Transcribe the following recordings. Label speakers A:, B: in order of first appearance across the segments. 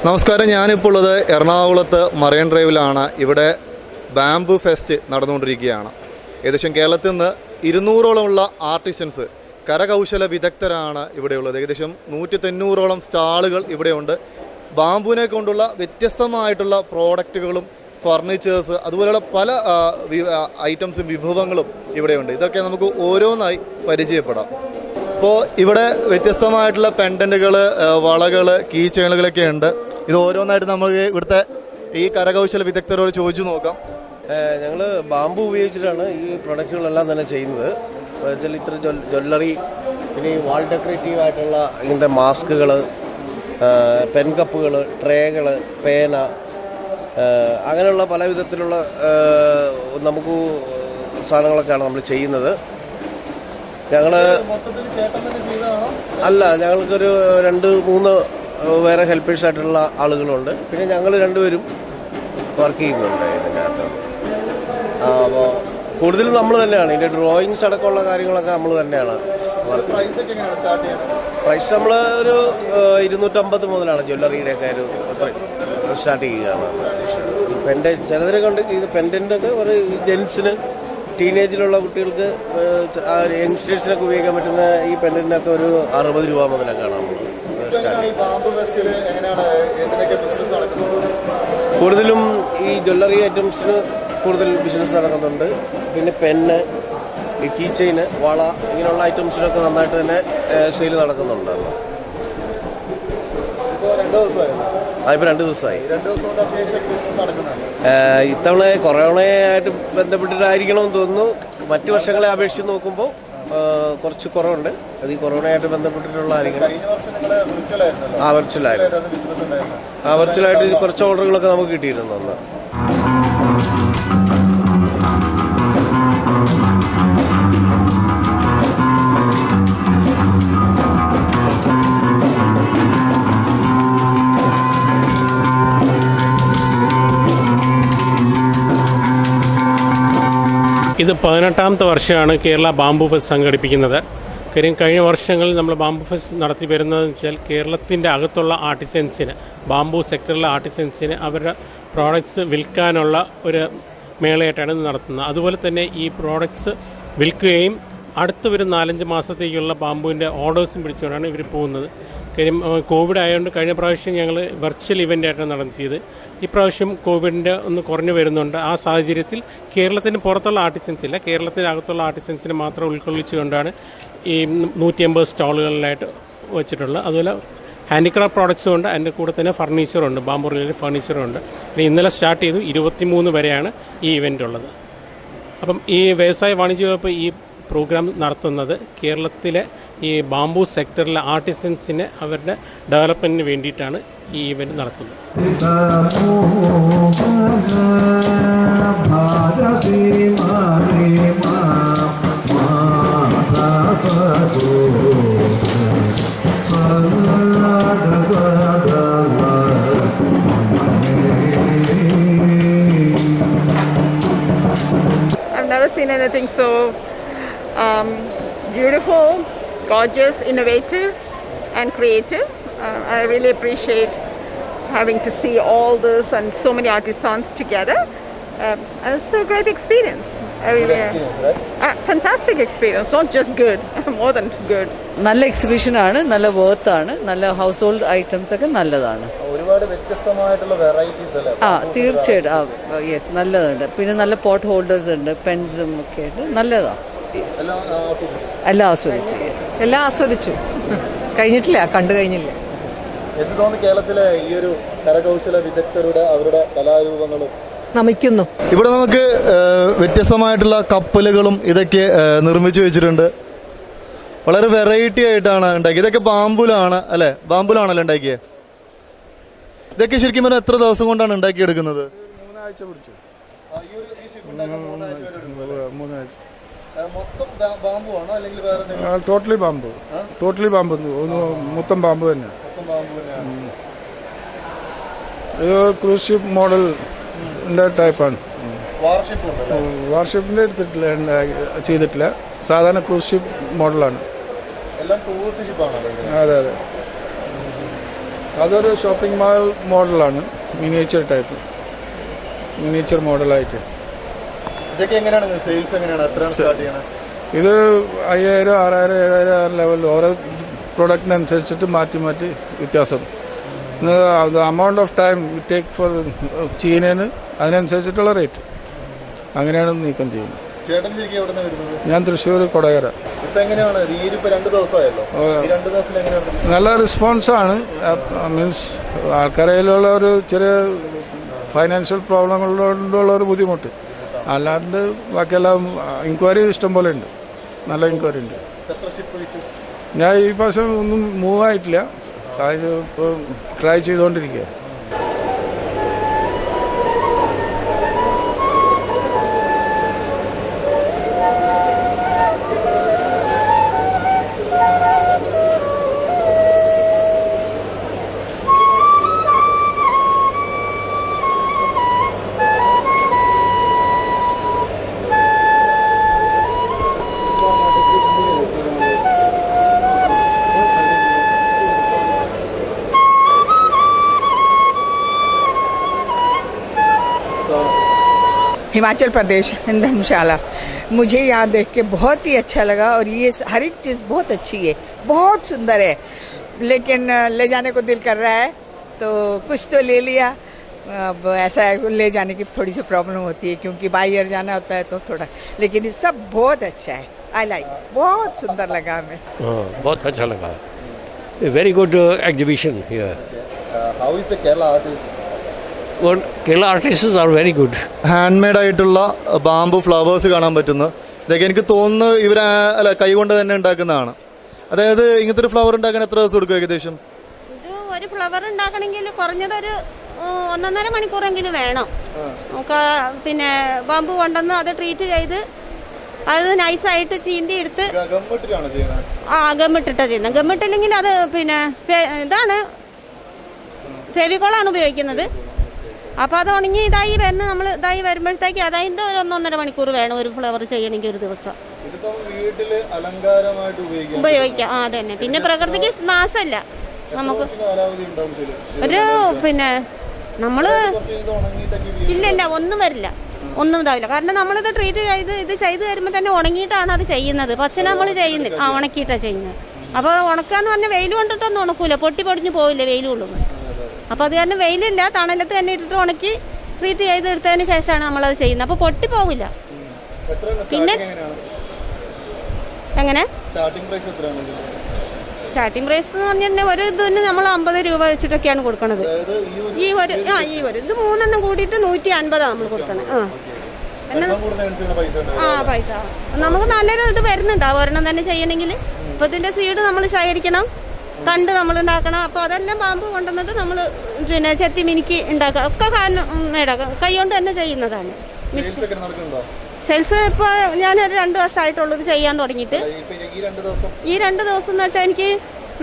A: നമസ്കാരം, ഞാനിപ്പോൾ ഉള്ളത് എറണാകുളത്ത് മറൈൻ ഡ്രൈവിലാണ്. ഇവിടെ ബാംബു ഫെസ്റ്റ് നടന്നുകൊണ്ടിരിക്കുകയാണ്. ഏകദേശം കേരളത്തിൽ നിന്ന് 200ഓളമുള്ള ആർട്ടിസൻസ്, കരകൗശല വിദഗ്ധരാണ് ഇവിടെയുള്ളത്. ഏകദേശം 190ഓളം സ്റ്റാളുകൾ ഇവിടെയുണ്ട്. ബാംബുവിനെ കൊണ്ടുള്ള വ്യത്യസ്തമായിട്ടുള്ള പ്രോഡക്റ്റുകളും ഫർണിച്ചേഴ്സ് അതുപോലെയുള്ള പല ഐറ്റംസും വിഭവങ്ങളും ഇവിടെയുണ്ട്. ഇതൊക്കെ നമുക്ക് ഓരോന്നായി പരിചയപ്പെടാം. ഇപ്പോൾ ഇവിടെ വ്യത്യസ്തമായിട്ടുള്ള പെൻഡൻറ്റുകൾ, വളകൾ, കീ ചെയിനുകളൊക്കെ ഉണ്ട്. ഇത് ഓരോന്നായിട്ട് നമുക്ക് ഇവിടുത്തെ ഈ കരകൗശല വിദഗ്ധരോട് ചോദിച്ചു നോക്കാം.
B: ഞങ്ങൾ ബാംബു ഉപയോഗിച്ചിട്ടാണ് ഈ പ്രൊഡക്റ്റുകളെല്ലാം തന്നെ ചെയ്യുന്നത്. വെച്ചാൽ ഇത്ര ജ്വല്ലറി, പിന്നെ ഈ വാൾ ഡെക്കറേറ്റീവ് ആയിട്ടുള്ള ഇങ്ങനത്തെ മാസ്കുകൾ, പെൻ കപ്പുകൾ, ട്രേകൾ, പേന, അങ്ങനെയുള്ള പല വിധത്തിലുള്ള നമുക്ക് സാധനങ്ങളൊക്കെയാണ് നമ്മൾ ചെയ്യുന്നത്. ഞങ്ങൾക്കൊരു 2-3 വേറെ ഹെൽപ്പേഴ്സായിട്ടുള്ള ആളുകളുണ്ട്. പിന്നെ ഞങ്ങൾ രണ്ടുപേരും വർക്ക് ചെയ്യുന്നുണ്ട് ഇതിൻ്റെ അകത്ത്. അപ്പോൾ കൂടുതലും നമ്മൾ തന്നെയാണ് ഇതിൻ്റെ ഡ്രോയിങ്സ് അടക്കമുള്ള കാര്യങ്ങളൊക്കെ നമ്മൾ തന്നെയാണ്. പ്രൈസ് നമ്മൾ ഒരു 250 മുതലാണ് ജ്വല്ലറിയുടെയൊക്കെ ഒരു സ്റ്റാർട്ട് ചെയ്യുകയാണ്. പെൻഡൻറ്റ് ചിലതിനെ കൊണ്ട് ഇത് പെൻഡൻ്റൊക്കെ ഒരു ജെൻസിന്, ടീനേജിലുള്ള കുട്ടികൾക്ക്, യങ്സ്റ്റേഴ്സിനൊക്കെ ഉപയോഗിക്കാൻ പറ്റുന്ന ഈ പെൻഡന്റിനൊക്കെ ഒരു 60 രൂപ മുതലൊക്കെയാണ് നമ്മൾ. കൂടുതലും ഈ ജ്വല്ലറി ഐറ്റംസിന് കൂടുതൽ ബിസിനസ് നടക്കുന്നുണ്ട്. പിന്നെ പെന്ന്, ഈ കീ ചെയിന്, വള, ഇങ്ങനെയുള്ള ഐറ്റംസിനൊക്കെ നന്നായിട്ട് തന്നെ സെയിൽ നടക്കുന്നുണ്ടല്ലോ. ഇപ്പോൾ 2 ദിവസമായി. ഇത്തവണ കൊറോണയായിട്ട് ബന്ധപ്പെട്ടിട്ടായിരിക്കണമെന്ന് തോന്നുന്നു. മറ്റു വർഷങ്ങളെ അപേക്ഷിച്ച് നോക്കുമ്പോൾ കുറച്ച് കുറവുണ്ട്. അത് ഈ കൊറോണയായിട്ട് ബന്ധപ്പെട്ടിട്ടുള്ളതായിരിക്കണം. വെർച്വലായിട്ട് കുറച്ച് ഓർഡറുകളൊക്കെ നമുക്ക് കിട്ടിയിരുന്നു അന്ന്.
C: ഇത് 18ാമത്തെ വർഷമാണ് കേരള ബാംബു ഫെസ്റ്റ് സംഘടിപ്പിക്കുന്നത്. കാര്യം കഴിഞ്ഞ വർഷങ്ങളിൽ നമ്മൾ ബാംബു ഫെസ്റ്റ് നടത്തി വരുന്നതെന്ന് വെച്ചാൽ കേരളത്തിൻ്റെ അകത്തുള്ള ആർട്ടിസൻസിന്, ബാംബു സെക്ടറിലെ ആർട്ടിസൻസിന് അവരുടെ പ്രോഡക്ട്സ് വിൽക്കാനുള്ള ഒരു മേളയായിട്ടാണ് ഇത് നടത്തുന്നത്. അതുപോലെ തന്നെ ഈ പ്രോഡക്ട്സ് വിൽക്കുകയും അടുത്ത ഒരു 4-5 മാസത്തേക്കുള്ള ബാംബുവിൻ്റെ ഓർഡേഴ്സും പിടിച്ചുകൊണ്ടാണ് ഇവർ പോകുന്നത്. കാര്യം കോവിഡ് ആയതുകൊണ്ട് കഴിഞ്ഞ പ്രാവശ്യം ഞങ്ങൾ വെർച്വൽ ഇവൻ്റായിട്ടാണ് നടത്തിയത്. ഇപ്രാവശ്യം കോവിഡിൻ്റെ ഒന്ന് കുറഞ്ഞു വരുന്നുണ്ട്. ആ സാഹചര്യത്തിൽ കേരളത്തിന് പുറത്തുള്ള ആർട്ടിസൻസ് ഇല്ല, കേരളത്തിനകത്തുള്ള ആർട്ടിസൻസിനെ മാത്രം ഉൾക്കൊള്ളിച്ചുകൊണ്ടാണ് ഈ 150 സ്റ്റാളുകളിലായിട്ട് വെച്ചിട്ടുള്ളത്. അതുപോലെ ഹാൻഡിക്രാഫ്റ്റ് പ്രോഡക്ട്സും ഉണ്ട്, അതിൻ്റെ കൂടെ തന്നെ ഫർണിച്ചറുണ്ട്, ബാംബു റിലേറ്റഡ് ഫർണിച്ചറുണ്ട്. ഇന്നലെ സ്റ്റാർട്ട് ചെയ്തു, 23 വരെയാണ് ഈ ഇവൻ്റ് ഉള്ളത്. അപ്പം ഈ വ്യവസായ വാണിജ്യ വകുപ്പ് ഈ പ്രോഗ്രാം നടത്തുന്നത് കേരളത്തിലെ ഈ ബാംബു സെക്ടറിലെ ആർട്ടിസൻസിനെ അവരുടെ ഡെവലപ്മെൻറ്റിന് വേണ്ടിയിട്ടാണ് ഈ ഇവൻറ്റ് നടത്തുന്നത്.
D: I've never seen anything so beautiful, gorgeous, innovative and creative. I really appreciate having to see all this and so many artisans together. And it's a great experience. Fantastic experience, not just good, more than good.
E: നല്ല exhibition ആണ്, നല്ല worth ആണ്, നല്ല house hold items ഒക്കെ നല്ലതാണ്.
A: ഒരുപാട് വ്യത്യസ്തമായിട്ടുള്ള varieties അല്ലേ?
E: തീർച്ചയായിട്ടും. യെസ്, നല്ലതുണ്ട്. പിന്നെ നല്ല പോട്ട് ഹോൾഡേഴ്സ് ഉണ്ട്, പെൻസും ഒക്കെ ഉണ്ട്. നല്ലതാണ്. എല്ലാം ആസ്വദിച്ചു. കഴിഞ്ഞിട്ടില്ല, കണ്ടു കഴിഞ്ഞില്ല.
A: എന്ത് തോന്നുന്നു കേരളത്തിലെ ഈ ഒരു കരകൗശല വിദഗ്ധരുടെ അവരുടെ കലാരൂപങ്ങളും
E: നമിക്കുന്നു.
A: ഇവിടെ നമുക്ക് വ്യത്യസ്തമായിട്ടുള്ള കപ്പലുകളും ഇതൊക്കെ നിർമ്മിച്ചു വെച്ചിട്ടുണ്ട്. വളരെ വെറൈറ്റി ആയിട്ടാണ് ഉണ്ടാക്കിയത്. ഇതൊക്കെ ബാംബുലാണ് അല്ലേ? ബാംബുലാണല്ലോ ഉണ്ടാക്കിയത്. ഇതൊക്കെ ശരിക്കും പറഞ്ഞാൽ എത്ര ദിവസം കൊണ്ടാണ് ഉണ്ടാക്കിയെടുക്കുന്നത്?
B: 3 ആഴ്ച പിടിച്ചു. ടോട്ടലി ബാംബു മൊത്തം ബാംബു തന്നെ. ക്രൂസ് ഷിപ്പ് മോഡൽ ടൈപ്പാണ്. വാർഷിപ്പിന്റെ ചെയ്തിട്ടില്ല, സാധാരണ ക്രൂസ് ഷിപ്പ് മോഡലാണ്.
A: എല്ലാം ടൂറിസ്റ്റ് ഷിപ്പാണ്.
B: അതെ അതെ.
F: അതൊരു ഷോപ്പിംഗ് മാൾ മോഡലാണ്, മിനിയേച്ചർ ടൈപ്പ്, മിനിയേച്ചർ മോഡലായിട്ട്.
A: ഇതൊക്കെ എങ്ങനെയാണ് സെയിൽസ് എങ്ങനെയാണ്, എത്രയാണ് സ്റ്റാർട്ട് ചെയ്യണത്?
F: ഇത് 5000, 6000, 7000 ലെവലിൽ ഓരോ പ്രൊഡക്റ്റിനനുസരിച്ചിട്ട് മാറ്റി മാറ്റി വ്യത്യാസം. Amount of time take for ചെയ്യുന്നതിന് അതിനനുസരിച്ചിട്ടുള്ള റേറ്റ് അങ്ങനെയാണ് നീക്കം ചെയ്യുന്നത്.
A: ചേട്ടൻ ശരിക്കും എവിടെ നിന്നാണ് വരുന്നത്?
F: ഞാൻ തൃശ്ശൂർ കൊടകര.
A: ഇപ്പൊ എങ്ങനെയാണ് ഈ 2 ദിവസമായല്ലോ, ഈ 2 ദിവസത്തിൽ എങ്ങനെയാണ്?
F: നല്ല റെസ്പോൺസാണ്. മീൻസ് ആൾക്കാരിലുള്ള ഒരു ചെറിയ ഫൈനാൻഷ്യൽ പ്രോബ്ലങ്ങളുള്ള ഒരു ബുദ്ധിമുട്ട്, അല്ലാണ്ട് ബാക്കിയെല്ലാം എൻക്വയറി ഇഷ്ടം പോലെ ഉണ്ട്, നല്ല എൻക്വയറി ഉണ്ട്.
A: എത്ര ഷിപ്പ് കിട്ടും?
F: ഞാൻ ഈ പ്രാവശ്യം ഒന്നും മൂവ് ആയിട്ടില്ല, ഇപ്പോൾ ട്രൈ ചെയ്തുകൊണ്ടിരിക്കുക.
G: हिमाचल प्रदेश धर्मशाला। मुझे यहाँ देख के बहुत ही अच्छा लगा और ये हर एक चीज़ बहुत अच्छी है, बहुत सुंदर है, लेकिन ले जाने को दिल कर रहा है तो कुछ तो ले लिया। अब ऐसा है ले जाने की थोड़ी सी प्रॉब्लम होती है क्योंकि बाई एयर जाना होता है तो थोड़ा, लेकिन ये सब बहुत अच्छा है। आई लाइक, बहुत सुंदर लगा हमें।
H: बहुत अच्छा लगा, very good exhibition here.
A: How is the Kerala artist?
H: Kerala artists are very good.
A: Hand made ആയിട്ടുള്ള ബാംബു ഫ്ലവേഴ്സ് കാണാൻ പറ്റുന്നു. ഇതൊക്കെ എനിക്ക് തോന്നുന്നു അല്ല കൈകൊണ്ട് തന്നെ ഉണ്ടാക്കുന്നതാണ്. അതായത് ഇങ്ങനത്തെ ഒരു ഫ്ലവർ ഉണ്ടാക്കാൻ എത്ര ദിവസം എടുക്കും ഏകദേശം?
I: ഇത് ഒരു ഫ്ലവർ ഉണ്ടാക്കണമെങ്കിൽ കുറഞ്ഞതൊരു 1.5 മണിക്കൂറെങ്കിലും വേണം. നമുക്ക് പിന്നെ ബാമ്പു കൊണ്ടുവന്ന് അത് ട്രീറ്റ് ചെയ്ത് അത് നൈസായിട്ട് ചീന്തി എടുത്ത് ഗമ്മിട്ടിട്ടാണ് ചെയ്യുന്നത്. ഗമ്മിട്ടില്ലെങ്കിൽ അത് പിന്നെ ഇതാണ് ഫെവിക്കോളാണ് ഉപയോഗിക്കുന്നത്. അപ്പോൾ അത് ഉണങ്ങി ഇതായി വരുന്ന നമ്മൾ ഇതായി വരുമ്പോഴത്തേക്ക് അതിൻ്റെ ഒരു 1.5 മണിക്കൂർ വേണം ഒരു ഫ്ലവർ ചെയ്യണമെങ്കിൽ ഒരു ദിവസം ഉപയോഗിക്കാം. ആ അതന്നെ, പിന്നെ പ്രകൃതിക്ക് നാശമല്ല. നമുക്ക് ഒരു പിന്നെ നമ്മള് ഇല്ല ഒന്നും വരില്ല, ഒന്നും ഇതാവില്ല. കാരണം നമ്മളിത് ട്രീറ്റ് ചെയ്ത് ഇത് ചെയ്ത് തരുമ്പോൾ തന്നെ ഉണങ്ങിയിട്ടാണ് അത് ചെയ്യുന്നത്. പച്ചന നമ്മൾ ചെയ്യുന്നില്ല, ഉണക്കിയിട്ടാണ് ചെയ്യുന്നത്. അപ്പോൾ ഉണക്കാന്ന് പറഞ്ഞാൽ വെയിൽ കൊണ്ടിട്ടൊന്നും ഉണക്കൂല, പൊട്ടി പൊടിഞ്ഞ് പോവില്ല വെയിൽ കൊള്ളുമ്പോൾ. അപ്പോൾ അത് കാരണം വെയിലില്ല, തണലത്ത് തന്നെ ഇട്ടിട്ട് ഉണക്കി ട്രീറ്റ് ചെയ്ത് എടുത്തതിന് ശേഷമാണ് നമ്മളത് ചെയ്യുന്നത്. അപ്പോൾ പൊട്ടി പോവില്ല. പിന്നെ എങ്ങനെ സ്റ്റാർട്ടിംഗ് പ്രൈസ് എന്ന് പറഞ്ഞാൽ ഒരു ഇതിന് നമ്മൾ 50 രൂപ വെച്ചിട്ടൊക്കെയാണ് കൊടുക്കണത്. ഈ ഒരു ഇത് 3 കൂടിയിട്ട് 150 നമ്മൾ കൊടുക്കണം. പൈസ നമുക്ക് നല്ലൊരു ഇത് വരുന്നുണ്ടാവും ഒരെണ്ണം തന്നെ ചെയ്യണമെങ്കിൽ. ഇപ്പൊ ഇതിന്റെ സീഡ് നമ്മൾ ശേഖരിക്കണം, കണ്ട് നമ്മൾ ഉണ്ടാക്കണം. അപ്പോൾ അതെല്ലാം പാമ്പ് കൊണ്ടുവന്നിട്ട് നമ്മൾ പിന്നെ ചെത്തി മിനുക്കി ഉണ്ടാക്കാം. ഒക്കെ കൈ കൊണ്ട് തന്നെ ചെയ്യുന്നതാണ്. സെയിൽസ് ഇപ്പോൾ ഞാനൊരു 2 വർഷമായിട്ടുള്ളത് ചെയ്യാൻ തുടങ്ങിയിട്ട്. ഈ 2 ദിവസം എന്ന് വെച്ചാൽ എനിക്ക്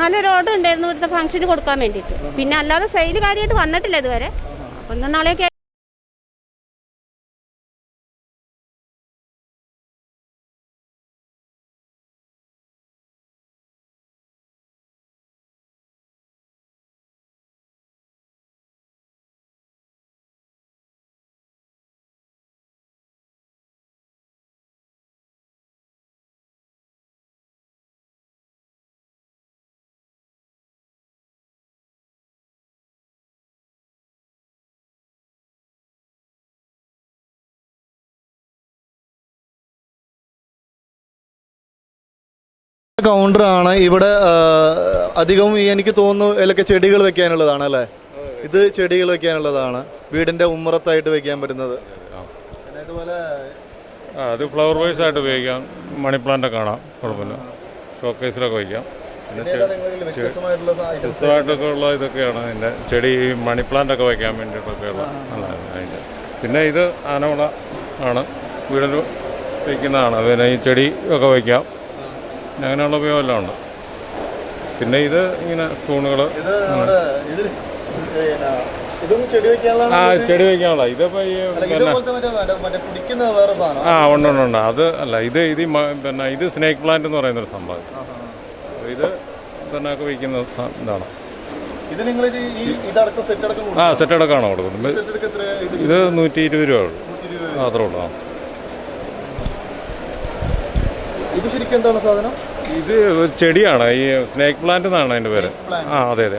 I: നല്ലൊരു ഓർഡർ ഉണ്ടായിരുന്നു ഇവിടുത്തെ ഫംഗ്ഷന് കൊടുക്കാൻ വേണ്ടിയിട്ട്. പിന്നെ അല്ലാതെ സെയിൽ കാര്യമായിട്ട് വന്നിട്ടില്ല ഇതുവരെ. അപ്പം നാളെയൊക്കെ
A: കൗണ്ടറാണ്. ഇവിടെ അധികം എനിക്ക് തോന്നുന്നു ഇതിലൊക്കെ ചെടികൾ വെക്കാനുള്ളതാണ് അല്ലേ? ഇത് ചെടികൾ വെക്കാനുള്ളതാണ്, വീടിന്റെ ഉമ്മറത്തായിട്ട് വെക്കാൻ പറ്റുന്നത്.
J: അത് ഫ്ലവർ വൈസ് ആയിട്ട് ഉപയോഗിക്കാം. മണി പ്ലാന്റ് കാണാം, കുഴപ്പമില്ല. ഷോക്കേസിലൊക്കെ വയ്ക്കാം. വ്യത്യസ്തമായിട്ടൊക്കെ ഉള്ള ഇതൊക്കെയാണ് ഇതിൻ്റെ ചെടി. മണി പ്ലാന്റ് ഒക്കെ വയ്ക്കാൻ വേണ്ടിയിട്ടൊക്കെയുള്ള നല്ലതാണ് അതിൻ്റെ. പിന്നെ ഇത് ആനവള ആണ്, വീടിൽ വയ്ക്കുന്നതാണ്. പിന്നെ ഈ ചെടി ഒക്കെ വയ്ക്കാം, അങ്ങനെയുള്ള ഉപയോഗമെല്ലാം ഉണ്ട്. പിന്നെ ഇത് ഇങ്ങനെ സ്പൂണുകൾ ചെടി വയ്ക്കാനുള്ള ഇതിപ്പോൾ ഈ ഉണ്ട്. അത് അല്ല, ഇത് പിന്നെ ഇത് സ്നേക്ക് പ്ലാന്റ് എന്ന് പറയുന്നൊരു സംഭവം. ഇത് പിന്നെ ഒക്കെ വയ്ക്കുന്ന ഇതാണ്.
A: ഇത് നിങ്ങൾ ഇതടക്കം സെറ്റ് അടക്കം
J: സെറ്റ് അടക്കമാണോ കൊടുക്കുന്നത്? ഇത് 120 രൂപ അത്രേ ഉള്ളൂ.
A: ഇത് ശരിക്കും എന്താണ് സാധനം?
J: ഇത് ഒരു ചെടിയാണ്, ഈ സ്നേക്ക് പ്ലാന്റ് എന്നാണ് അതിൻ്റെ പേര്. അതെ അതെ.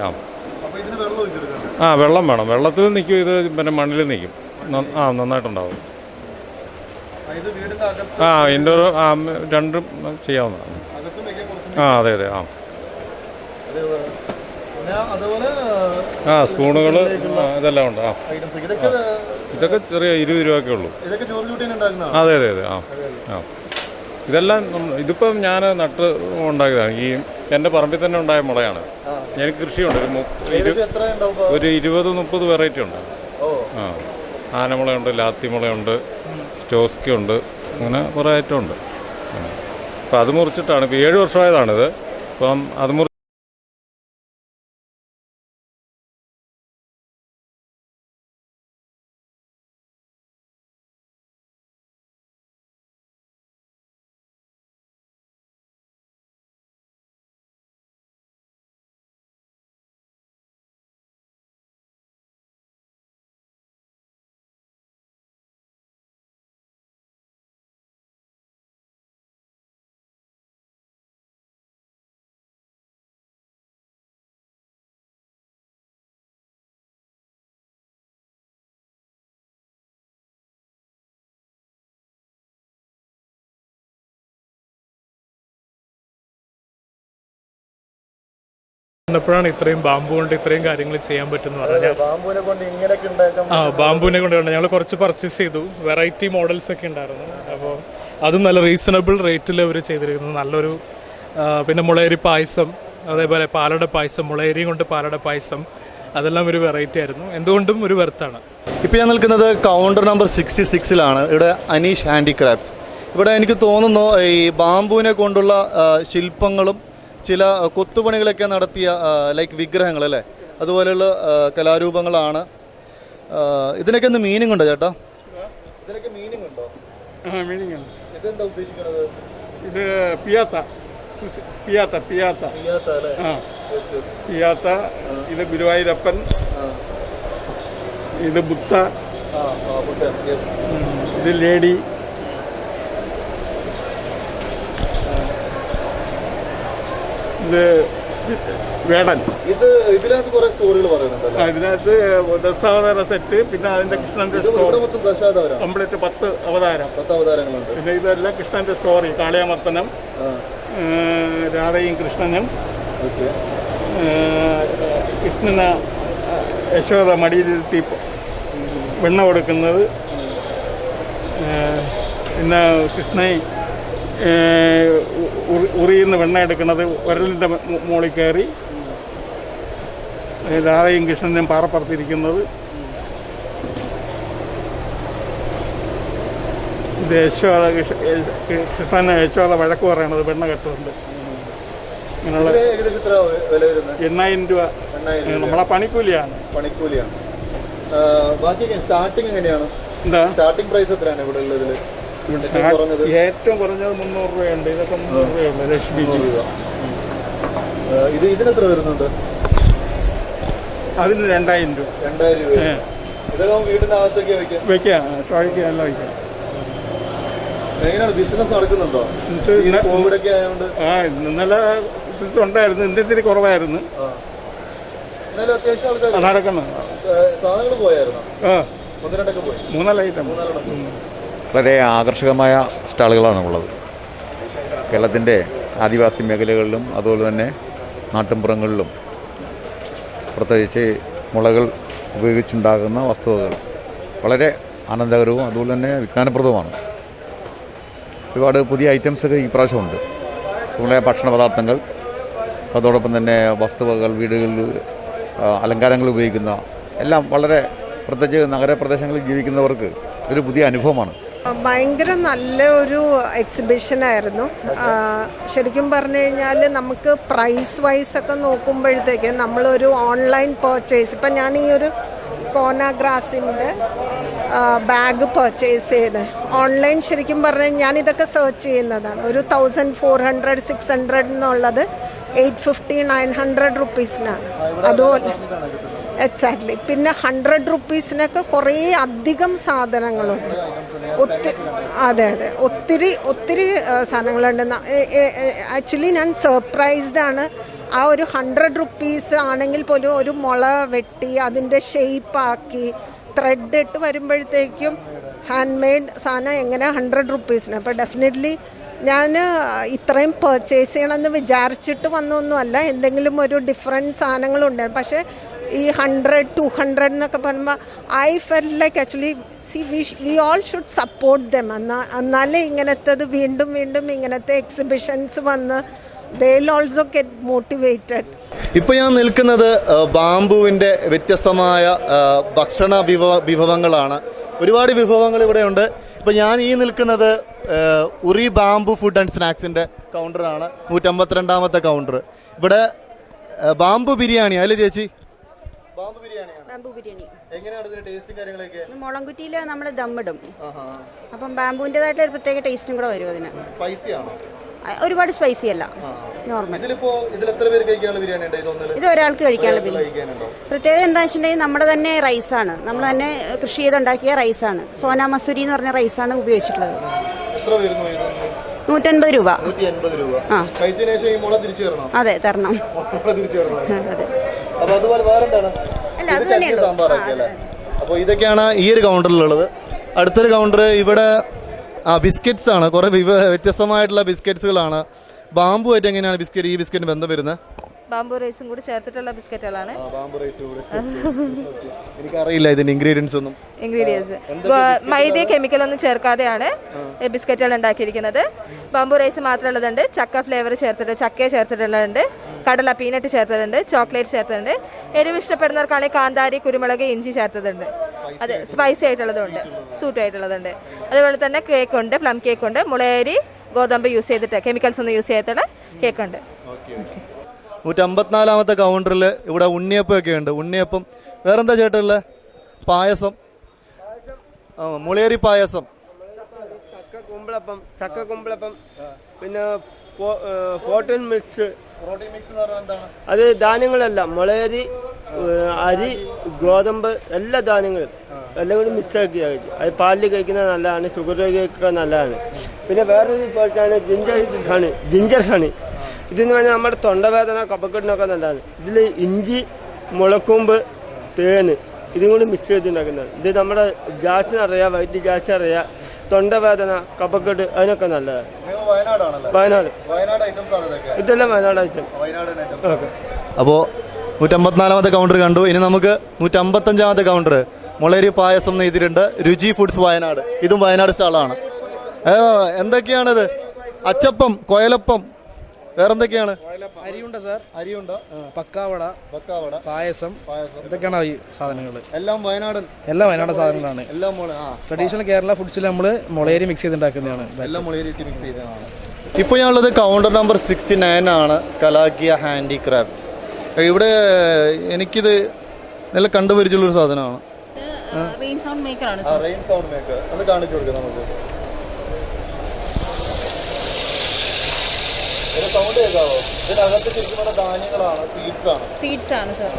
J: വെള്ളം വേണം. വെള്ളത്തിൽ നിൽക്കും ഇത്, പിന്നെ മണ്ണിൽ നിൽക്കും. നന്നായിട്ടുണ്ടാവും. ഇൻഡോർ രണ്ടും ചെയ്യാവുന്നതാണ്. അതെ അതെ. സ്പൂണുകൾ ഇതെല്ലാം ഉണ്ട്. ഇതൊക്കെ ചെറിയ 20 രൂപയൊക്കെ ഉള്ളൂ. അതെ അതെ അതെ. ഇതെല്ലാം ഇതിപ്പം ഞാൻ നട്ട് ഉണ്ടാക്കിയതാണ്. ഈ എൻ്റെ പറമ്പിൽ തന്നെ ഉണ്ടായ മുളയാണ്. എനിക്ക് കൃഷിയുണ്ട്. ഒരു 20-30 വെറൈറ്റി ഉണ്ട്. ആനമുളയുണ്ട്, ലാത്തിമുളയുണ്ട്, സ്റ്റോസ്കി ഉണ്ട്, അങ്ങനെ കുറേ ഐറ്റം ഉണ്ട്. അപ്പം അത് മുറിച്ചിട്ടാണ്. ഇപ്പോൾ 7 വർഷമായതാണിത്. അപ്പം അത്
K: പ്പോഴാണ് ഇത്രയും ബാമ്പു കൊണ്ട് ഇത്രയും കാര്യങ്ങൾ ചെയ്യാൻ പറ്റുമെന്ന് പറഞ്ഞാൽ. ബാമ്പുവിനെ കൊണ്ട് ഞങ്ങൾ കുറച്ച് പർച്ചേസ് ചെയ്തു. വെറൈറ്റി മോഡൽസ് ഒക്കെ ഉണ്ടായിരുന്നു. അപ്പോൾ അതും നല്ല റീസണബിൾ റേറ്റിൽ അവർ ചെയ്തിരിക്കുന്നത്. നല്ലൊരു പിന്നെ മുളയരി പായസം, അതേപോലെ പാലട പായസം, മുളയരിയും കൊണ്ട് പാലട പായസം, അതെല്ലാം ഒരു വെറൈറ്റി ആയിരുന്നു. എന്തുകൊണ്ടും ഒരു വെർത്താണ്.
A: ഇപ്പോൾ ഞാൻ നിൽക്കുന്നത് കൗണ്ടർ നമ്പർ 66-ലാണ്. ഇവിടെ അനീഷ് ഹാൻഡിക്രാഫ്റ്റ്സ്. ഇവിടെ എനിക്ക് തോന്നുന്നു ഈ ബാമ്പുവിനെ കൊണ്ടുള്ള ശില്പങ്ങളും ചില കൊത്തുപണികളൊക്കെ നടത്തിയ ലൈക്ക് വിഗ്രഹങ്ങൾ അല്ലേ, അതുപോലെയുള്ള കലാരൂപങ്ങളാണ്. ഇതിനൊക്കെ എന്ത് മീനിങ് ഉണ്ടോ ചേട്ടാ? ഇതിനൊക്കെ മീനിങ് ഉണ്ടോ?
L: മീനിങ് ഉണ്ട്.
A: ഇതെന്താ ഉദ്ദേശിക്കുന്നത്?
L: ഇത് പിയാത്ത. ഇത് ഗുരുവായൂരപ്പൻ, ഇത് ബുദ്ധ, ഇത് ലേഡി, ഇത് വേടൻ.
A: ഇതിനകത്ത് കുറെ സ്റ്റോറികൾ പറയുന്നുണ്ട്.
L: ഇതിനകത്ത് ദശാവതാര സെറ്റ്, പിന്നെ അതിന്റെ കൃഷ്ണന്റെ കംപ്ലീറ്റ് 10 അവതാരങ്ങളുണ്ട്. പിന്നെ ഇതെല്ലാം കൃഷ്ണന്റെ സ്റ്റോറി. കാളിയാമർത്തനം, രാധയും കൃഷ്ണനും, കൃഷ്ണന് യശോദ മടിയിലിരുത്തി വെണ്ണ കൊടുക്കുന്നത്, പിന്നെ കൃഷ്ണനെ ഉറിയുന്ന വെണ്ണ എടുക്കുന്നത് ഉരലിൻ്റെ മുകളിൽ കയറി, രാധയും കൃഷ്ണനും പാറപ്പുറത്തിരിക്കുന്നത്, ഇത് യശോദ കൃഷ്ണന് യശോദ വഴക്ക് പറയണത് വെണ്ണ കെട്ടുന്നുണ്ട്. ഇങ്ങനെയുള്ള 8,000 രൂപ നമ്മളെ പണിക്കൂലിയാണ്.
A: സ്റ്റാർട്ടിംഗ് എങ്ങനെയാണ്? എന്താ സ്റ്റാർട്ടിംഗ് പ്രൈസ് എത്രയാണ് ഇവിടെ ഉള്ളത്?
L: ഏറ്റവും കുറഞ്ഞത് 300 രൂപയുണ്ട്. ഇതൊക്കെ 300 രൂപയുണ്ട്. ലക്ഷ്മി രൂപ.
A: ഇതിനെത്ര വരുന്നുണ്ട്?
L: അതിന് 2,000 രൂപ.
A: 2,000 രൂപ. ഇതൊക്കെ വീടിനകത്തൊക്കെ
L: വെക്കാം, ട്രോളിക്ക് നല്ല വയ്ക്കാം.
A: എങ്ങനെയാണ് ബിസിനസ് നടക്കുന്നുണ്ടോ? കോവിഡൊക്കെ ആയതുകൊണ്ട്
L: ഇന്നലെ ഉണ്ടായിരുന്നു, ഇന്ന് ഇത്തിരി കുറവായിരുന്നു.
A: അത്യാവശ്യം ആൾക്കാർ
L: നടക്കുന്നു.
A: സാധനങ്ങൾ പോയായിരുന്നു.
L: 3 ഐറ്റം.
M: വളരെ ആകർഷകമായ സ്റ്റാളുകളാണ് ഉള്ളത്. കേരളത്തിൻ്റെ ആദിവാസി മേഖലകളിലും അതുപോലെ തന്നെ നാട്ടിൻപുറങ്ങളിലും പ്രത്യേകിച്ച് മുളകൾ ഉപയോഗിച്ചുണ്ടാകുന്ന വസ്തുവകൾ വളരെ ആനന്ദകരവും അതുപോലെ തന്നെ വിജ്ഞാനപ്രദവുമാണ്. ഒരുപാട് പുതിയ ഐറ്റംസൊക്കെ ഈ പ്രാവശ്യമുണ്ട്. അതുപോലെ ഭക്ഷണ പദാർത്ഥങ്ങൾ, അതോടൊപ്പം തന്നെ വസ്തുവകൾ, വീടുകളിൽ അലങ്കാരങ്ങൾ ഉപയോഗിക്കുന്ന എല്ലാം വളരെ പ്രത്യേകിച്ച് നഗരപ്രദേശങ്ങളിൽ ജീവിക്കുന്നവർക്ക് ഒരു പുതിയ അനുഭവമാണ്.
N: ഭയങ്കര നല്ല ഒരു എക്സിബിഷൻ ആയിരുന്നു. ശരിക്കും പറഞ്ഞു കഴിഞ്ഞാൽ നമുക്ക് പ്രൈസ് വൈസ് ഒക്കെ നോക്കുമ്പോഴത്തേക്ക് നമ്മളൊരു ഓൺലൈൻ പർച്ചേസ്, ഇപ്പം ഞാൻ ഈ ഒരു കോനാഗ്രാസിൻ്റെ ബാഗ് പർച്ചേസ് ചെയ്ത് ഓൺലൈൻ ശരിക്കും പറഞ്ഞാൽ ഞാനിതൊക്കെ സെർച്ച് ചെയ്യുന്നതാണ്. ഒരു 1400-600 എന്നുള്ളത് 850-900 റുപ്പീസിനാണ്. അതുപോലെ എക്സാക്ട്ലി. പിന്നെ 100 റുപ്പീസിനൊക്കെ കുറേ അധികം സാധനങ്ങളുണ്ട്. അതെ അതെ, ഒത്തിരി ഒത്തിരി സാധനങ്ങളുണ്ട്. ആക്ച്വലി ഞാൻ സർപ്രൈസ്ഡ് ആണ്. ആ ഒരു 100 റുപ്പീസ് ആണെങ്കിൽ പോലും ഒരു മുള വെട്ടി അതിൻ്റെ ഷെയ്പ്പാക്കി ത്രെഡ് ഇട്ട് വരുമ്പോഴത്തേക്കും ഹാൻഡ് മെയ്ഡ് സാധനം എങ്ങനെ 100 റുപ്പീസിന്. അപ്പോൾ ഡെഫിനറ്റ്ലി ഞാൻ ഇത്രയും പർച്ചേസ് ചെയ്യണമെന്ന് വിചാരിച്ചിട്ട് വന്നൊന്നുമല്ല. എന്തെങ്കിലും ഒരു ഡിഫറെൻറ്റ് സാധനങ്ങളുണ്ട്. പക്ഷേ ഈ 100-200 എന്നൊക്കെ പറയുമ്പോൾ I felt like actually we all should support them. എന്നാലേ ഇങ്ങനത്തത് വീണ്ടും വീണ്ടും ഇങ്ങനത്തെ എക്സിബിഷൻസ് വന്ന് they will also get motivated.
A: ഇപ്പോൾ ഞാൻ നിൽക്കുന്നത് ബാംബുവിൻ്റെ വ്യത്യസ്തമായ ഭക്ഷണ വിഭവങ്ങളാണ്. ഒരുപാട് വിഭവങ്ങൾ ഇവിടെയുണ്ട്. ഇപ്പോൾ ഞാൻ ഈ നിൽക്കുന്നത് ഉറി ബാംബു ഫുഡ് ആൻഡ് സ്നാക്സിൻ്റെ കൗണ്ടറാണ്. 152ാമത്തെ കൗണ്ടർ. ഇവിടെ ബാംബു ബിരിയാണി അല്ലേ ചേച്ചി? ബാംബു ബിരിയാണി എങ്ങനെയാണ് ഇതിന്റെ ടേസ്റ്റും കാര്യങ്ങളൊക്കെ?
O: മുളങ്കുറ്റിയിൽ നമ്മൾ ദമ്മിടും. അപ്പം ബാംബുവിൻ്റെതായിട്ട് ഒരു പ്രത്യേക ടേസ്റ്റും കൂടെ വരും അതിന്.
A: സ്പൈസി ആണോ?
O: ഒരുപാട് സ്പൈസി അല്ല, നോർമൽ. ഇത് ഒരാൾക്ക് കഴിക്കാനുള്ള ബിരിയാണി. പ്രത്യേകത എന്താ വെച്ചിട്ടുണ്ടെങ്കിൽ നമ്മുടെ തന്നെ റൈസാണ്, നമ്മൾ തന്നെ കൃഷി ചെയ്തുണ്ടാക്കിയ റൈസാണ്. സോന മസൂരി എന്ന് പറഞ്ഞ റൈസാണ് ഉപയോഗിച്ചിട്ടുള്ളത്. 180 രൂപ. അതെ, തരണം.
A: അപ്പോൾ ഇതൊക്കെയാണ് ഈ ഒരു കൗണ്ടറിലുള്ളത്. അടുത്തൊരു കൗണ്ടർ ഇവിടെ ബിസ്ക്കറ്റ്സ് ആണ്. കുറേ വ്യത്യസ്തമായിട്ടുള്ള ബിസ്ക്കറ്റ്സുകളാണ്. ബാംബു ആയിട്ട് എങ്ങനെയാണ് ഈ ബിസ്ക്കറ്റിന് ബന്ധം വരുന്നത്?
P: ബാംബു റൈസും കൂടി ചേർത്തിട്ടുള്ള ബിസ്ക്കറ്റുകളാണ്.
A: എനിക്കറിയില്ല ഇതിന്റെ ഇൻഗ്രീഡിയൻസ് ഒന്നും.
P: മൈദ കെമിക്കലൊന്നും ചേർക്കാതെയാണ് ബിസ്ക്കറ്റുകൾ ഉണ്ടാക്കിയിരിക്കുന്നത്. ബാംബു റൈസ് മാത്രമുള്ളതുണ്ട്. ചക്ക ഫ്ലേവർ ചക്കയെ ചേർത്തിട്ടുള്ളതുണ്ട്. കടല പീനട്ട് ചേർത്തതുണ്ട്. ചോക്ലേറ്റ് ചേർത്തതുണ്ട്. എരിവ് ഇഷ്ടപ്പെടുന്നവർക്കാണെങ്കിൽ കാന്താരി, കുരുമുളക്, ഇഞ്ചി ചേർത്തതുണ്ട്. അതെ, സ്പൈസി ആയിട്ടുള്ളതുണ്ട്, സൂട്ട് ആയിട്ടുള്ളതുണ്ട്. അതുപോലെ തന്നെ കേക്ക് ഉണ്ട്, പ്ലം കേക്ക് ഉണ്ട്. മുളയരി, ഗോതമ്പ് യൂസ് ചെയ്തിട്ട്, കെമിക്കൽസ് ഒന്നും യൂസ് ചെയ്യാത്തുള്ള കേക്ക് ഉണ്ട്.
A: 154ാമത്തെ കൗണ്ടറിൽ ഇവിടെ ഉണ്ണിയപ്പമൊക്കെ ഉണ്ട്. ഉണ്ണിയപ്പം വേറെന്താ ചേട്ടുള്ളത്? പായസം, മുളയരി പായസം,
Q: ചക്ക കുമ്പളപ്പം, പിന്നെ പ്രോട്ടീൻ മിക്സ്. അത് ധാന്യങ്ങളല്ല, മുളയരി, അരി, ഗോതമ്പ്, എല്ലാ ധാന്യങ്ങളും എല്ലാം കൂടി മിക്സ് ആക്കി കഴിക്കും. അത് പാലിൽ കഴിക്കുന്നത് നല്ലതാണ്, ഷുഗർ രോഗികൾക്ക് നല്ലതാണ്. പിന്നെ വേറൊരു പോയിട്ടാണ് ജിഞ്ചർ ഹണി. ഇതെന്ന് പറഞ്ഞാൽ നമ്മുടെ തൊണ്ടവേദന, കഫക്കെട്ടിനൊക്കെ നല്ലതാണ്. ഇതിൽ ഇഞ്ചി, മുളക്കൂമ്പ്, തേന് ഇതും കൂടി മിക്സ് ചെയ്തുണ്ടാക്കുന്നതാണ്. ഇത് നമ്മുടെ ഗ്യാസിനറിയാം, വയറ്റ് ഗ്യാസിനറിയാം, തൊണ്ടവേദന, കഫക്കെട്ട് അതിനൊക്കെ നല്ലതാണ്. വയനാട് ഇതെല്ലാം വയനാട് ഐറ്റം.
A: അപ്പോൾ 154ാമത്തെ കൗണ്ടർ കണ്ടു. ഇനി നമുക്ക് 155ാമത്തെ കൗണ്ടർ മുളയരി പായസം നെയ്തിട്ടുണ്ട്. രുചി ഫുഡ്സ് വയനാട്. ഇതും വയനാട് സ്റ്റാളാണ്. എന്തൊക്കെയാണിത്? അച്ചപ്പം, കൊയലപ്പം, വേറെന്തൊക്കെയാണ്?
R: അരിയുണ്ട സാർ,
A: അരിയുണ്ട,
R: പക്കാവട, പായസം, ഇതൊക്കെയാണ് ഈ സാധനങ്ങൾ.
A: എല്ലാം വയനാടൻ
R: സാധനങ്ങളാണ്. ട്രഡീഷണൽ കേരള ഫുഡ്സിൽ നമ്മൾ മുളയരി മിക്സ് ചെയ്തുണ്ടാക്കുന്നതാണ്.
A: എല്ലാം മുളയരി മിക്സ് ചെയ്തതാണ്. ഇപ്പോൾ ഞാനുള്ളത് കൗണ്ടർ നമ്പർ 69 ആണ്, കലാക്കിയ ഹാൻഡിക്രാഫ്റ്റ്സ്. ഇവിടെ എനിക്കിത് നല്ല കണ്ടുപരിച്ചുള്ളൊരു സാധനമാണ്.
P: റെയിൻ സൗണ്ട് മേക്കറാണ്.
A: റെയിൻ സൗണ്ട് മേക്കർ അത് കാണിച്ചു കൊടുക്കാം നമുക്ക്.
P: സീഡ്സ് ആണ് സാർ.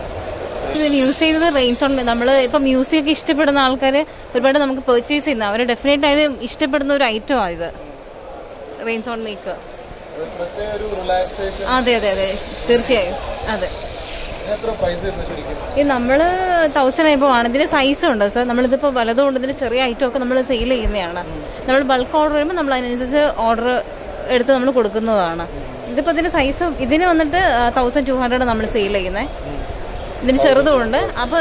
P: ഇത് യൂസ് ചെയ്യുന്നത് റെയിൻ സൗണ്ട്. നമ്മൾ ഇപ്പം മ്യൂസിക് ഇഷ്ടപ്പെടുന്ന ആൾക്കാർ ഒരുപാട് നമുക്ക് പർച്ചേസ് ചെയ്യുന്ന അവർ ഡെഫിനറ്റ് ആയിട്ട് ഇഷ്ടപ്പെടുന്ന ഒരു ഐറ്റമാണ് ഇത്, റെയിൻ സൗണ്ട് മേക്കർ. അതെ അതെ അതെ, തീർച്ചയായും. അതെ, ഇത് നമ്മൾ 1000 എബോവ് ആണ്. ഇതിന് സൈസ് ഉണ്ട് സാർ. നമ്മളിതിപ്പോൾ വലതുകൊണ്ട് ഇതിന് ചെറിയ ഐറ്റം ഒക്കെ നമ്മൾ സെയിൽ ചെയ്യുന്നതാണ്. നമ്മൾ ബൾക്ക് ഓർഡർ ചെയ്യുമ്പോൾ നമ്മൾ അതിനനുസരിച്ച് ഓർഡർ എടുത്ത് നമ്മൾ കൊടുക്കുന്നതാണ്. ഇതിപ്പോൾ ഇതിന് സൈസ് ഇതിന് വന്നിട്ട് 1200 നമ്മൾ സെയിൽ ചെയ്യുന്നത്. ഇതിന് ചെറുതുമുണ്ട്. അപ്പോൾ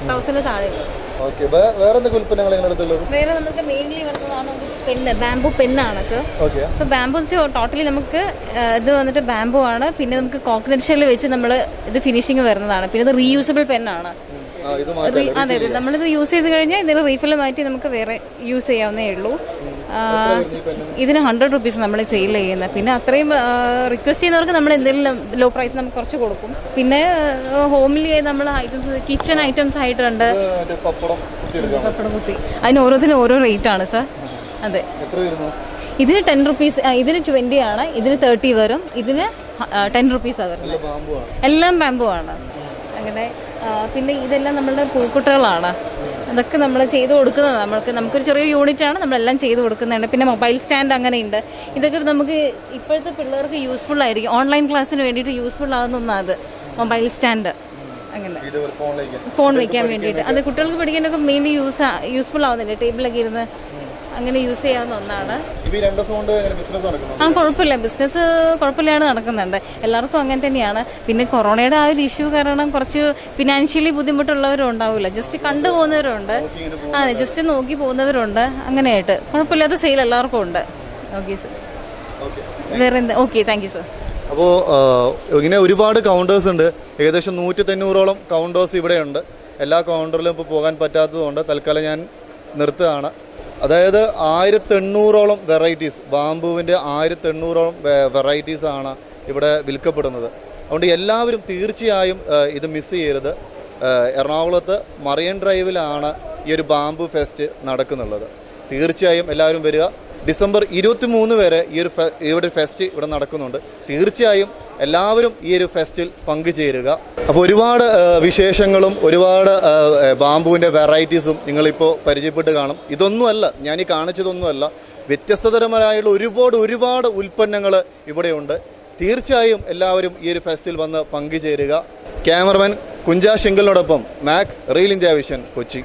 P: 1000 താഴെ. വേറെ നമുക്ക് മെയിൻലി വരുന്നതാണ് പെണ്ണ്, ബാംബു പെണ്ണാണ് സർ. അപ്പോൾ ബാംബു ടോട്ടലി നമുക്ക് ഇത് വന്നിട്ട് ബാംബു ആണ്. പിന്നെ നമുക്ക് കോക്കനട്ട് ഷെല്ല് വെച്ച് നമ്മൾ ഇത് ഫിനിഷിങ് വരുന്നതാണ്. പിന്നെ ഇത് റീയൂസബിൾ പെണ്ണാണ്. അതെ അതെ, നമ്മളിത് യൂസ് ചെയ്ത് കഴിഞ്ഞാൽ ഇതിന് റീഫിൽ മാറ്റി നമുക്ക് വേറെ യൂസ് ചെയ്യാവുന്നേ ഉള്ളൂ. ഇതിന് 100 റുപ്പീസ് നമ്മൾ സെയിൽ ചെയ്യുന്നത്. പിന്നെ അത്രയും റിക്വസ്റ്റ് ചെയ്യുന്നവർക്ക് നമ്മൾ എന്തെങ്കിലും ലോ പ്രൈസ് നമുക്ക് കുറച്ച് കൊടുക്കും. പിന്നെ ഹോംലി നമ്മൾ ഐറ്റംസ്, കിച്ചൺ ഐറ്റംസ് ആയിട്ടുണ്ട്. പപ്പടം കുത്തി, അതിന് ഓരോന്നിനും ഓരോ റേറ്റ് ആണ് സാർ. അതെ, ഇതിന് 10 റുപ്പീസ്, ഇതിന് 20 ആണ്, ഇതിന് 30 വരും, ഇതിന് 10 റുപ്പീസാണ് വരുന്നത്. എല്ലാം ബാമ്പു ആണ്. അങ്ങനെ പിന്നെ ഇതെല്ലാം നമ്മളുടെ പൂക്കുട്ടകളാണ്. അതൊക്കെ നമ്മൾ ചെയ്ത് കൊടുക്കുന്നതാണ്. നമുക്കൊരു ചെറിയ യൂണിറ്റാണ്, നമ്മളെല്ലാം ചെയ്ത് കൊടുക്കുന്നുണ്ട്. പിന്നെ മൊബൈൽ സ്റ്റാൻഡ് അങ്ങനെയുണ്ട്. ഇതൊക്കെ നമുക്ക് ഇപ്പോഴത്തെ പിള്ളേർക്ക് യൂസ്ഫുൾ ആയിരിക്കും. ഓൺലൈൻ ക്ലാസ്സിന് വേണ്ടിയിട്ട് യൂസ്ഫുൾ ആകുന്ന ഒന്നാണ് അത്, മൊബൈൽ സ്റ്റാൻഡ്. അങ്ങനെ ഫോൺ വയ്ക്കാൻ വേണ്ടിയിട്ട് അത് കുട്ടികൾക്ക് പഠിക്കാനൊക്കെ മെയിൻലി യൂസ്ഫുൾ ആവുന്നില്ല. ടേബിളൊക്കെ ഇരുന്ന് അങ്ങനെ യൂസ് ചെയ്യാവുന്ന ഒന്നാണ്. കുഴപ്പമില്ല, ബിസിനസ് കുഴപ്പമില്ലാതെ നടക്കുന്നുണ്ട്. എല്ലാവർക്കും അങ്ങനെ തന്നെയാണ്. പിന്നെ കൊറോണയുടെ ആ ഒരു ഇഷ്യൂ കാരണം കുറച്ച് ഫിനാൻഷ്യലി ബുദ്ധിമുട്ടുള്ളവരും ഉണ്ടാവില്ല. ജസ്റ്റ് കണ്ടു പോകുന്നവരുണ്ട്, അതെ, ജസ്റ്റ് നോക്കി പോകുന്നവരുണ്ട്. അങ്ങനെയായിട്ട് കുഴപ്പമില്ലാത്ത സെയിൽ എല്ലാവർക്കും ഉണ്ട്. ഓക്കെ സർ, വേറെ എന്താ? Okay, thank you sir.
A: അപ്പോൾ ഇങ്ങനെ ഒരുപാട് കൗണ്ടേഴ്സ് ഉണ്ട്. ഏകദേശം 190ഓളം കൗണ്ടേഴ്സ് ഇവിടെയുണ്ട്. എല്ലാ കൗണ്ടറിലും ഇപ്പോൾ പോകാൻ പറ്റാത്തതുകൊണ്ട് തൽക്കാലം ഞാൻ നിർത്തുകയാണ്. അതായത് 1800ഓളം വെറൈറ്റീസ്, ബാംബുവിൻ്റെ 1800ഓളം വെറൈറ്റീസാണ് ഇവിടെ വിൽക്കപ്പെടുന്നത്. അതുകൊണ്ട് എല്ലാവരും തീർച്ചയായും ഇത് മിസ് ചെയ്യരുത്. എറണാകുളത്ത് മറൈൻ ഡ്രൈവിലാണ് ഈ ഒരു ബാംബു ഫെസ്റ്റ് നടക്കുന്നുള്ളത്. തീർച്ചയായും എല്ലാവരും വരിക. ഡിസംബർ 23 വരെ ഈ ഒരു ഫെസ്റ്റ് ഇവിടെ നടക്കുന്നുണ്ട്. തീർച്ചയായും എല്ലാവരും ഈ ഒരു ഫെസ്റ്റിൽ പങ്കുചേരുക. അപ്പോൾ ഒരുപാട് വിശേഷങ്ങളും ഒരുപാട് ബാംബുവിൻ്റെ വെറൈറ്റീസും നിങ്ങളിപ്പോൾ പരിചയപ്പെട്ട് കാണും. ഇതൊന്നുമല്ല, ഞാൻ ഈ കാണിച്ചതൊന്നുമല്ല, വ്യത്യസ്തതരമായുള്ള ഒരുപാട് ഉൽപ്പന്നങ്ങൾ ഇവിടെയുണ്ട്. തീർച്ചയായും എല്ലാവരും ഈ ഒരു ഫെസ്റ്റിൽ വന്ന് പങ്കുചേരുക. ക്യാമറമാൻ കുഞ്ചാ ശിങ്കലിനോടൊപ്പം Mac, reel India vision, Kochi.